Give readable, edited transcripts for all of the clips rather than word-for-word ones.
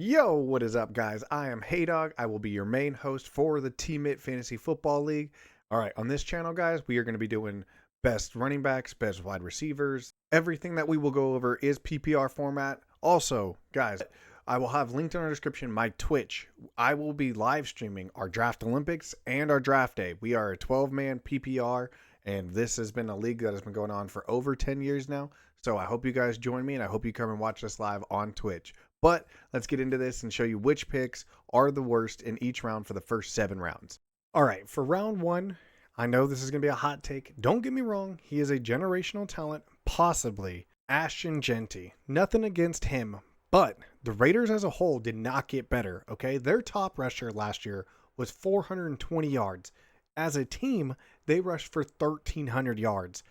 Yo, what is up, guys? I am Hey Dog. I will be your main host for the Teammate Fantasy Football League. All right, on this channel, guys, we are going to be doing best running backs, best wide receivers. Everything that we will go over is PPR format. Also, guys, I will have linked in our description my Twitch. I will be live streaming our Draft Olympics and our Draft Day. We are a 12-man PPR, and this has been a league that has been going on for over 10 years now. So I hope you guys join me, and I hope you come and watch us live on Twitch. But let's get into this and show you which picks are the worst in each round for the first 7 rounds. All right, for round 1, I know this is going to be a hot take. Don't get me wrong, he is a generational talent, possibly. Ashton Genty. Nothing against him, but the Raiders as a whole did not get better, okay? Their top rusher last year was 420 yards. As a team, they rushed for 1,300 yards.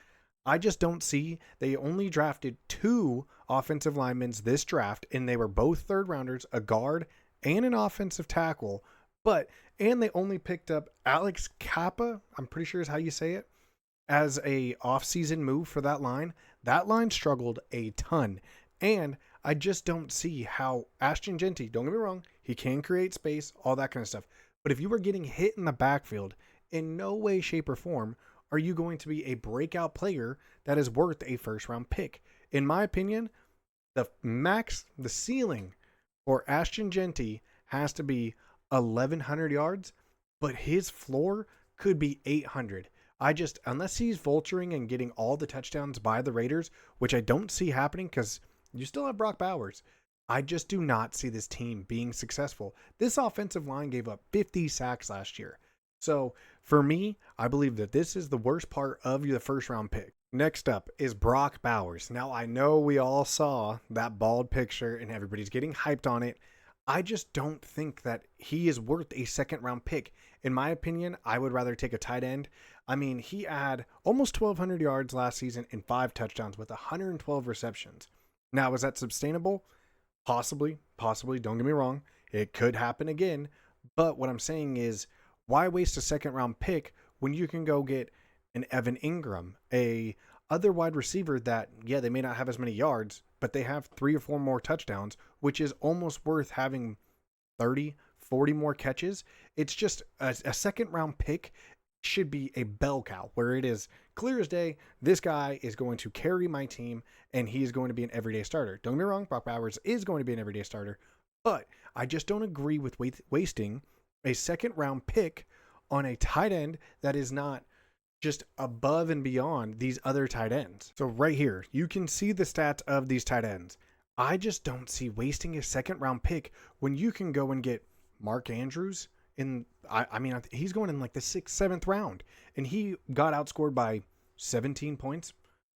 I just don't see. They only drafted 2 offensive linemen this draft, and they were both third rounders, a guard and an offensive tackle. And they only picked up Alex Kappa, I'm pretty sure is how you say it, as a offseason move for that line. That line struggled a ton. And I just don't see how Ashton Genty, don't get me wrong, he can create space, all that kind of stuff. But if you were getting hit in the backfield, in no way, shape, or form are you going to be a breakout player that is worth a first round pick. In my opinion, the ceiling for Ashton Genty has to be 1,100 yards, but his floor could be 800. Unless he's vulturing and getting all the touchdowns by the Raiders, which I don't see happening because you still have Brock Bowers, I just do not see this team being successful. This offensive line gave up 50 sacks last year. So for me, I believe that this is the worst part of the first round pick. Next up is Brock Bowers. Now, I know we all saw that bald picture and everybody's getting hyped on it. I just don't think that he is worth a second round pick. In my opinion, I would rather take a tight end. I mean, he had almost 1,200 yards last season and 5 touchdowns with 112 receptions. Now, is that sustainable? Possibly. Don't get me wrong. It could happen again. But what I'm saying is, why waste a second round pick when you can go get an Evan Ingram, a other wide receiver that, yeah, they may not have as many yards, but they have 3 or 4 more touchdowns, which is almost worth having 30, 40 more catches. It's just a second round pick should be a bell cow where it is clear as day. This guy is going to carry my team and he is going to be an everyday starter. Don't get me wrong, Brock Bowers is going to be an everyday starter, but I just don't agree with wasting a second round pick on a tight end that is not just above and beyond these other tight ends. So right here, you can see the stats of these tight ends. I just don't see wasting a second round pick when you can go and get Mark Andrews he's going in like the 6th, 7th round, and he got outscored by 17 points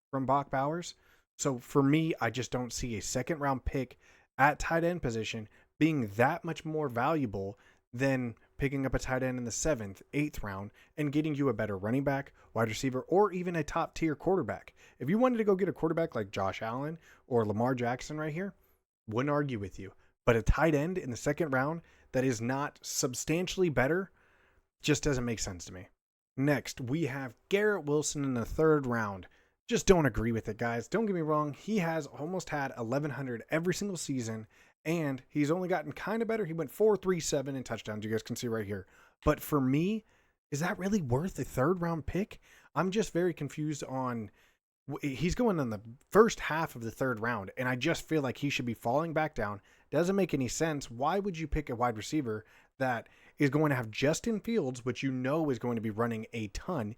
from Brock Bowers. So for me, I just don't see a second round pick at tight end position being that much more valuable than picking up a tight end in the 7th, 8th round and getting you a better running back, wide receiver, or even a top tier quarterback. If you wanted to go get a quarterback like Josh Allen or Lamar Jackson right here, wouldn't argue with you. But a tight end in the 2nd round that is not substantially better just doesn't make sense to me. Next, we have Garrett Wilson in the 3rd round. Just don't agree with it, guys. Don't get me wrong. He has almost had 1,100 every single season, and he's only gotten kind of better. He went 4.37 in touchdowns, you guys can see right here. But for me, is that really worth a 3rd round pick? I'm just very confused on. He's going in the first half of the 3rd round, and I just feel like he should be falling back down. Doesn't make any sense. Why would you pick a wide receiver that is going to have Justin Fields, which you know is going to be running a ton?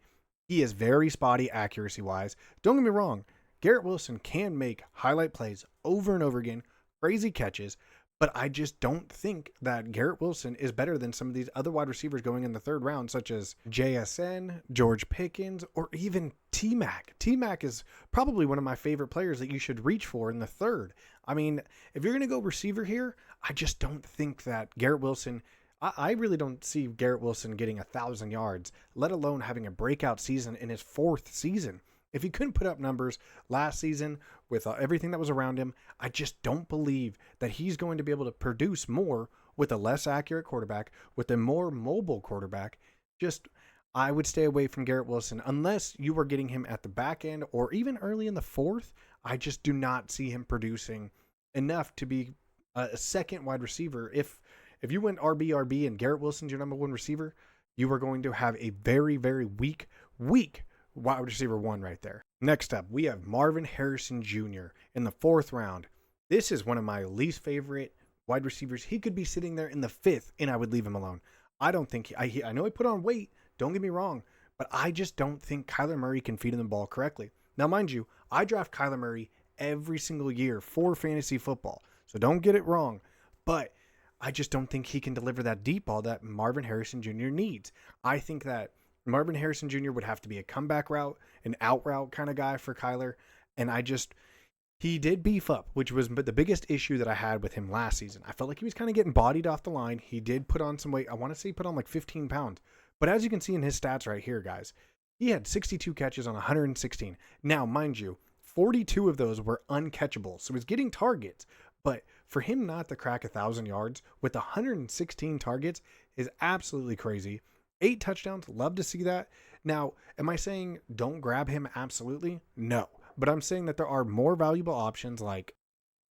He is very spotty accuracy-wise. Don't get me wrong. Garrett Wilson can make highlight plays over and over again, crazy catches, but I just don't think that Garrett Wilson is better than some of these other wide receivers going in the 3rd round, such as JSN, George Pickens, or even T-Mac. T-Mac is probably one of my favorite players that you should reach for in the 3rd. I mean, if you're going to go receiver here, I just don't think that Garrett Wilson, I really don't see Garrett Wilson getting 1,000 yards, let alone having a breakout season in his 4th season. If he couldn't put up numbers last season with everything that was around him, I just don't believe that he's going to be able to produce more with a less accurate quarterback, with a more mobile quarterback. I would stay away from Garrett Wilson unless you were getting him at the back end or even early in the 4th. I just do not see him producing enough to be a second wide receiver. If you went RB and Garrett Wilson's your number one receiver, you are going to have a very, very weak wide receiver one right there. Next up, we have Marvin Harrison Jr. in the 4th round. This is one of my least favorite wide receivers. He could be sitting there in the 5th, and I would leave him alone. I don't think I know he put on weight. Don't get me wrong, but I just don't think Kyler Murray can feed him the ball correctly. Now, mind you, I draft Kyler Murray every single year for fantasy football, so don't get it wrong. But I just don't think he can deliver that deep ball that Marvin Harrison Jr. needs. I think that Marvin Harrison Jr. would have to be a comeback route, an out route kind of guy for Kyler. And he did beef up, which was the biggest issue that I had with him last season. I felt like he was kind of getting bodied off the line. He did put on some weight. I want to say he put on like 15 pounds. But as you can see in his stats right here, guys, he had 62 catches on 116. Now, mind you, 42 of those were uncatchable. So he's getting targets. But for him not to crack 1,000 yards with 116 targets is absolutely crazy. 8 touchdowns, love to see that. Now, am I saying don't grab him? Absolutely. No. But I'm saying that there are more valuable options like,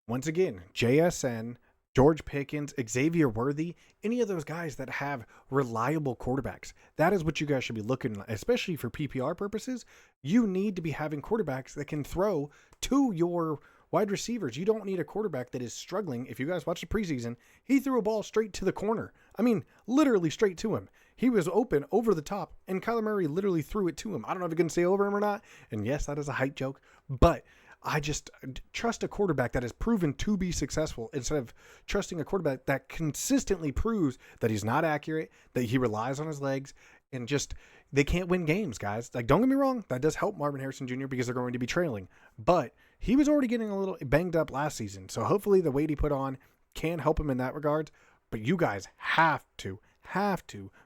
once again, JSN, George Pickens, Xavier Worthy, any of those guys that have reliable quarterbacks. That is what you guys should be looking at, especially for PPR purposes. You need to be having quarterbacks that can throw to your wide receivers. You don't need a quarterback that is struggling. If you guys watch the preseason, he threw a ball straight to the corner. I mean, literally straight to him. He was open over the top, and Kyler Murray literally threw it to him. I don't know if you can say over him or not. And yes, that is a height joke, but I just trust a quarterback that has proven to be successful instead of trusting a quarterback that consistently proves that he's not accurate, that he relies on his legs, and just they can't win games, guys. Like, don't get me wrong, that does help Marvin Harrison Jr. because they're going to be trailing, but he was already getting a little banged up last season, so hopefully the weight he put on can help him in that regard. But you guys have to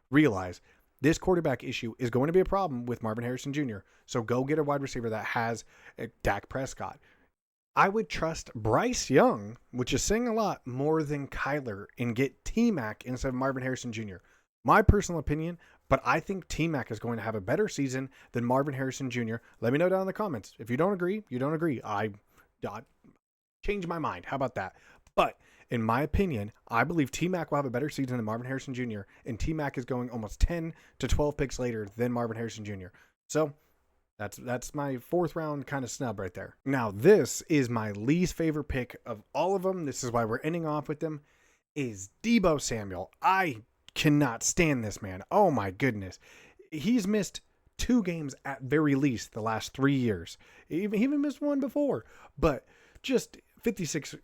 realize this quarterback issue is going to be a problem with Marvin Harrison Jr. So go get a wide receiver that has Dak Prescott. I would trust Bryce Young, which is saying a lot, more than Kyler, and get T-Mac instead of Marvin Harrison Jr. My personal opinion, but I think T-Mac is going to have a better season than Marvin Harrison Jr. Let me know down in the comments. If you don't agree, you don't agree. I change my mind. How about that? But in my opinion, I believe T-Mac will have a better season than Marvin Harrison Jr. And T-Mac is going almost 10 to 12 picks later than Marvin Harrison Jr. So that's my 4th round kind of snub right there. Now, this is my least favorite pick of all of them. This is why we're ending off with them, is Deebo Samuel. I cannot stand this man. Oh my goodness. He's missed 2 games at very least the last 3 years. He even missed one before. But just 56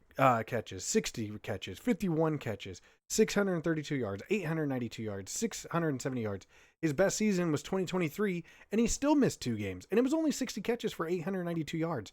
catches, 60 catches, 51 catches, 632 yards, 892 yards, 670 yards. His best season was 2023, and he still missed 2 games. And it was only 60 catches for 892 yards.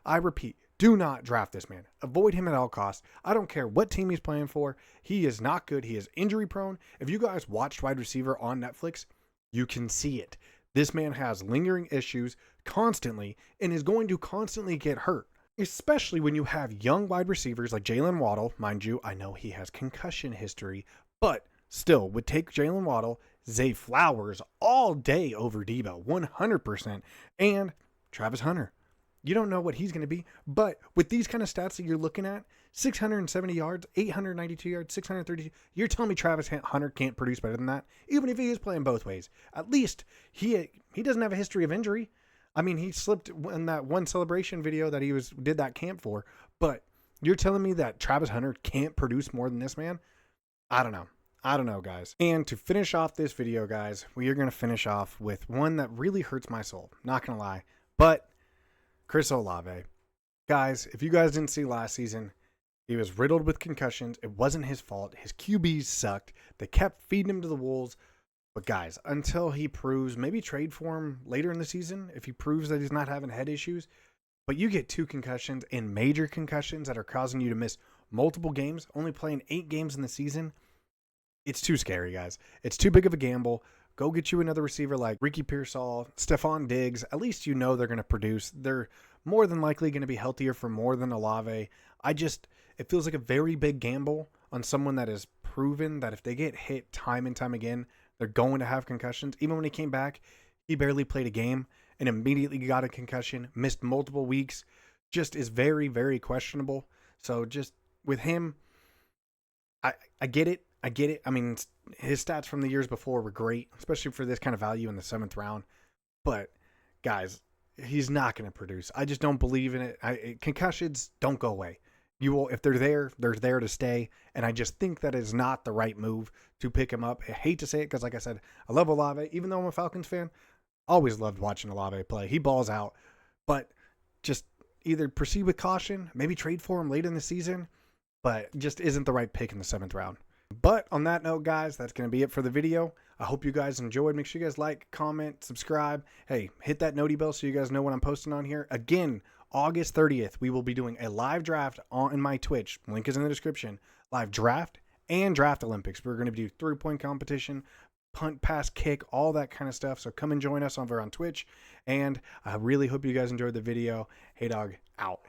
I repeat, do not draft this man. Avoid him at all costs. I don't care what team he's playing for. He is not good. He is injury prone. If you guys watched Wide Receiver on Netflix, you can see it. This man has lingering issues constantly and is going to constantly get hurt. Especially when you have young wide receivers like Jalen Waddle. Mind you, I know he has concussion history, but still would take Jalen Waddle, Zay Flowers all day over Deebo, 100%, and Travis Hunter. You don't know what he's going to be, but with these kind of stats that you're looking at, 670 yards, 892 yards, 632, you're telling me Travis Hunter can't produce better than that, even if he is playing both ways. At least he doesn't have a history of injury. I mean, he slipped in that one celebration video that he did that camp for, but you're telling me that Travis Hunter can't produce more than this man? I don't know, guys. And to finish off this video, guys, we are going to finish off with one that really hurts my soul. Not going to lie, but Chris Olave. Guys, if you guys didn't see last season, he was riddled with concussions. It wasn't his fault. His QBs sucked. They kept feeding him to the wolves. But guys, until he proves, maybe trade for him later in the season, if he proves that he's not having head issues, but you get 2 concussions and major concussions that are causing you to miss multiple games, only playing 8 games in the season, it's too scary, guys. It's too big of a gamble. Go get you another receiver like Ricky Pearsall, Stephon Diggs. At least you know they're going to produce. They're more than likely going to be healthier for more than Olave. It feels like a very big gamble on someone that has proven that if they get hit time and time again, they're going to have concussions. Even when he came back, he barely played a game and immediately got a concussion, missed multiple weeks, just is very, very questionable. So just with him, I get it. I get it. I mean, his stats from the years before were great, especially for this kind of value in the 7th round. But guys, he's not going to produce. I just don't believe in it. Concussions don't go away. You will, if they're there to stay. And I just think that is not the right move to pick him up. I hate to say it because, like I said, I love Olave. Even though I'm a Falcons fan, always loved watching Olave play. He balls out. But just either proceed with caution, maybe trade for him late in the season, but just isn't the right pick in the 7th round. But on that note, guys, that's going to be it for the video. I hope you guys enjoyed. Make sure you guys like, comment, subscribe. Hey, hit that noti bell so you guys know when I'm posting on here. Again, August 30th, we will be doing a live draft on my Twitch. Link is in the description. Live draft and draft Olympics. We're going to do 3-point competition, punt, pass, kick, all that kind of stuff. So come and join us over on Twitch. And I really hope you guys enjoyed the video. Hey, dog, out.